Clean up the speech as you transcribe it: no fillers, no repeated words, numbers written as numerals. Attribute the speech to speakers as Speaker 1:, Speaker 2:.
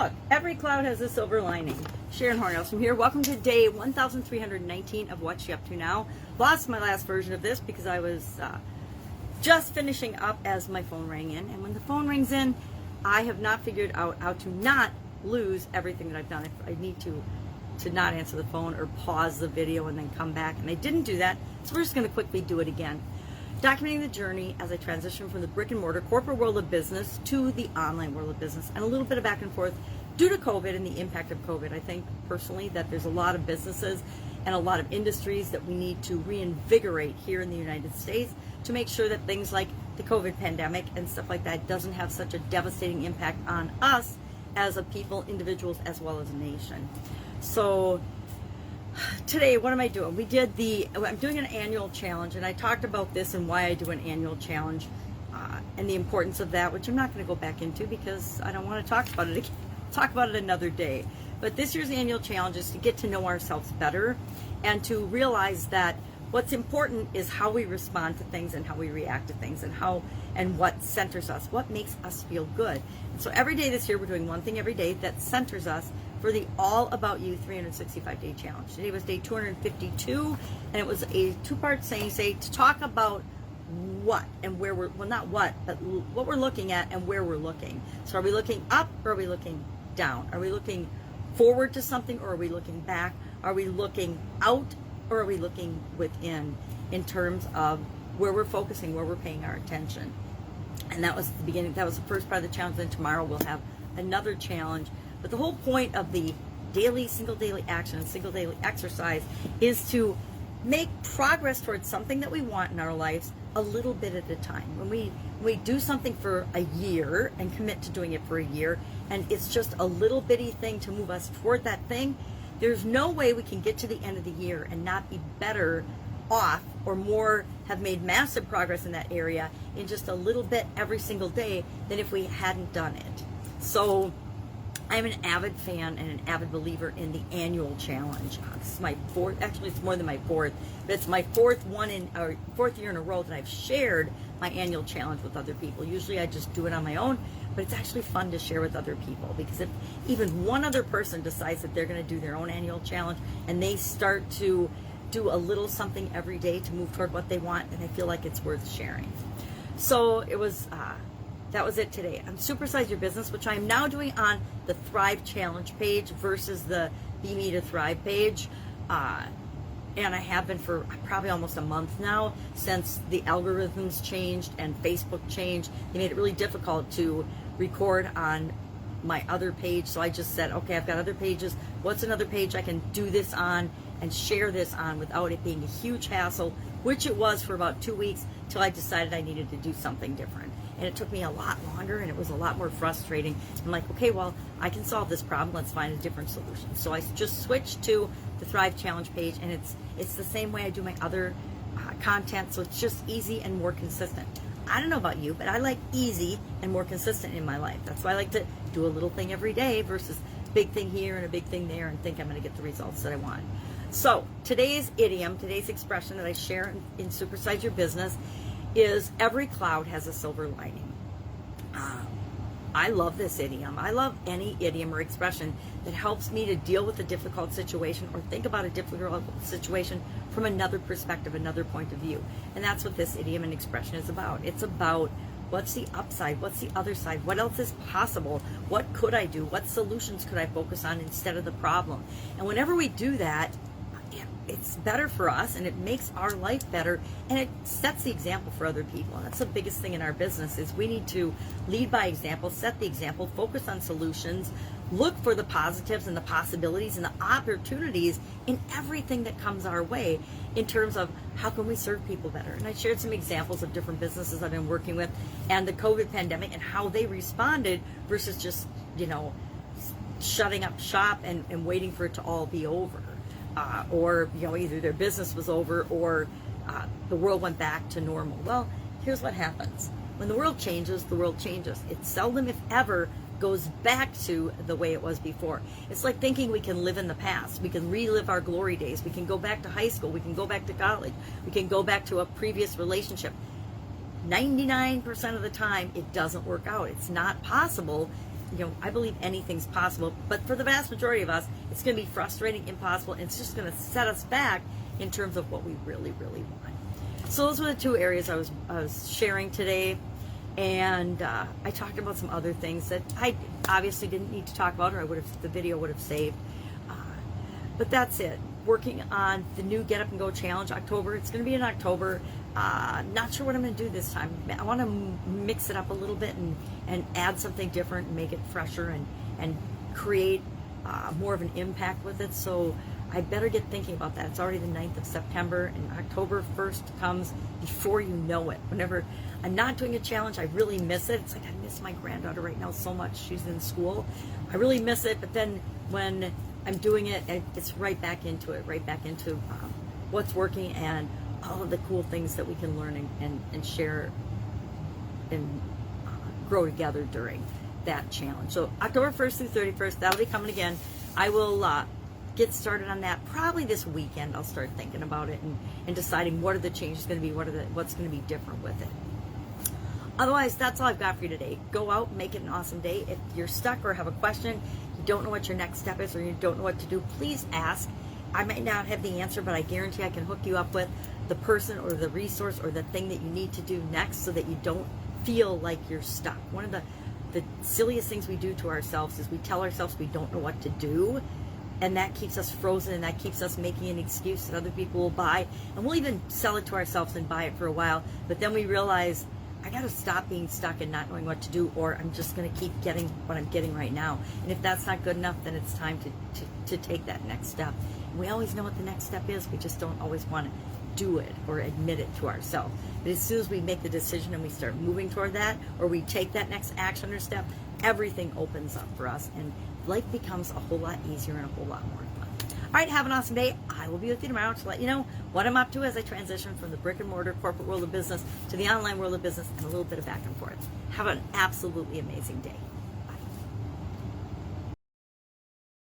Speaker 1: Look, every cloud has a silver lining. Sharon Horne-Ellstrom here. Welcome to day 1319 of What's She Up To Now. Lost my last version of this because I was just finishing up as my phone rang in. And when the phone rings in, I have not figured out how to not lose everything that I've done. I need to not answer the phone or pause the video and then come back. And I didn't do that, so we're just going to quickly do it again. Documenting the journey as I transition from the brick and mortar corporate world of business to the online world of business, and a little bit of back and forth due to COVID and the impact of COVID. I think personally that there's a lot of businesses and a lot of industries that we need to reinvigorate here in the United States to make sure that things like the COVID pandemic and stuff like that doesn't have such a devastating impact on us as a people, individuals, as well as a nation. So today, what am I doing? I'm doing an annual challenge, and I talked about this and why I do an annual challenge and the importance of that, which I'm not going to go back into because I don't want to talk about it again. Talk about it another day. But this year's annual challenge is to get to know ourselves better and to realize that what's important is how we respond to things and how we react to things and what centers us, what makes us feel good. And so every day this year, we're doing one thing every day that centers us for the All About You 365-day challenge. Today was day 252, and it was a two-part say to talk about what and where we're, well, not what, but what we're looking at and where we're looking. So are we looking up or are we looking down? Are we looking forward to something or are we looking back? Are we looking out or are we looking within in terms of where we're focusing, where we're paying our attention? And that was the beginning. That was the first part of the challenge. Then tomorrow we'll have another challenge. But the whole point of the single daily action and single daily exercise is to make progress towards something that we want in our lives a little bit at a time. When we do something for a year and commit to doing it for a year, and it's just a little bitty thing to move us toward that thing, there's no way we can get to the end of the year and not be better off or more, have made massive progress in that area in just a little bit every single day than if we hadn't done it. So I'm an avid fan and an avid believer in the annual challenge. This is my fourth, actually it's more than my fourth, but it's my fourth year in a row that I've shared my annual challenge with other people. Usually I just do it on my own, but it's actually fun to share with other people, because if even one other person decides that they're going to do their own annual challenge and they start to do a little something every day to move toward what they want, then I feel like it's worth sharing. So it was that was it today. I'm Supersize Your Business, which I'm now doing on the Thrive Challenge page versus the Be Me to Thrive page. And I have been for probably almost a month now, since the algorithms changed and Facebook changed. They made it really difficult to record on my other page. So I just said, okay, I've got other pages. What's another page I can do this on and share this on without it being a huge hassle, which it was for about 2 weeks till I decided I needed to do something different. And it took me a lot longer, and it was a lot more frustrating. I'm like, okay, well, I can solve this problem. Let's find a different solution. So I just switched to the Thrive Challenge page, and it's the same way I do my other content. So it's just easy and more consistent. I don't know about you, but I like easy and more consistent in my life. That's why I like to do a little thing every day versus big thing here and a big thing there and think I'm going to get the results that I want. So today's idiom, today's expression that I share in Supersize Your Business is every cloud has a silver lining. I love this idiom. I love any idiom or expression that helps me to deal with a difficult situation or think about a difficult situation from another perspective, another point of view. And that's what this idiom and expression is about. It's about what's the upside, what's the other side, what else is possible, what could I do, what solutions could I focus on instead of the problem. And whenever we do that, it's better for us, and it makes our life better, and it sets the example for other people. And that's the biggest thing in our business, is we need to lead by example, set the example, focus on solutions, look for the positives and the possibilities and the opportunities in everything that comes our way in terms of how can we serve people better. And I shared some examples of different businesses I've been working with and the COVID pandemic and how they responded versus just, shutting up shop and waiting for it to all be over. Or either their business was over or the world went back to normal. Well, here's what happens. When the world changes, the world changes. It seldom, if ever, goes back to the way it was before. It's like thinking we can live in the past. We can relive our glory days. We can go back to high school. We can go back to college. We can go back to a previous relationship. 99% of the time, it doesn't work out. It's not possible I believe anything's possible, but for the vast majority of us, it's going to be frustrating, impossible, and it's just going to set us back in terms of what we really, really want. So those were the two areas I was sharing today, and I talked about some other things that I obviously didn't need to talk about, or the video would have saved. But that's it. Working on the new Get Up and Go Challenge, October. It's going to be in October. Not sure what I'm going to do this time. I want to mix it up a little bit and add something different and make it fresher and create more of an impact with it. So I better get thinking about that. It's already the 9th of September, and October 1st comes before you know it. Whenever I'm not doing a challenge, I really miss it. It's like I miss my granddaughter right now so much. She's in school. I really miss it, but then when I'm doing it, it's right back into what's working and all of the cool things that we can learn and share and grow together during that challenge. So October 1st through 31st, that'll be coming again. I will get started on that probably this weekend. I'll start thinking about it and deciding what are the changes going to be, what's going to be different with it. Otherwise, that's all I've got for you today. Go out and make it an awesome day. If you're stuck or have a question, you don't know what your next step is, or you don't know what to do, please ask. I might not have the answer, but I guarantee I can hook you up with the person or the resource or the thing that you need to do next so that you don't feel like you're stuck. One of the silliest things we do to ourselves is we tell ourselves we don't know what to do, and that keeps us frozen, and that keeps us making an excuse that other people will buy, and we'll even sell it to ourselves and buy it for a while, but then we realize, I got to stop being stuck and not knowing what to do, or I'm just going to keep getting what I'm getting right now. And if that's not good enough, then it's time to take that next step. And we always know what the next step is. We just don't always want to do it or admit it to ourselves. But as soon as we make the decision and we start moving toward that, or we take that next action or step, everything opens up for us, and life becomes a whole lot easier and a whole lot more fun. All right, have an awesome day. I will be with you tomorrow to let you know what I'm up to as I transition from the brick and mortar corporate world of business to the online world of business, and a little bit of back and forth. Have an absolutely amazing day.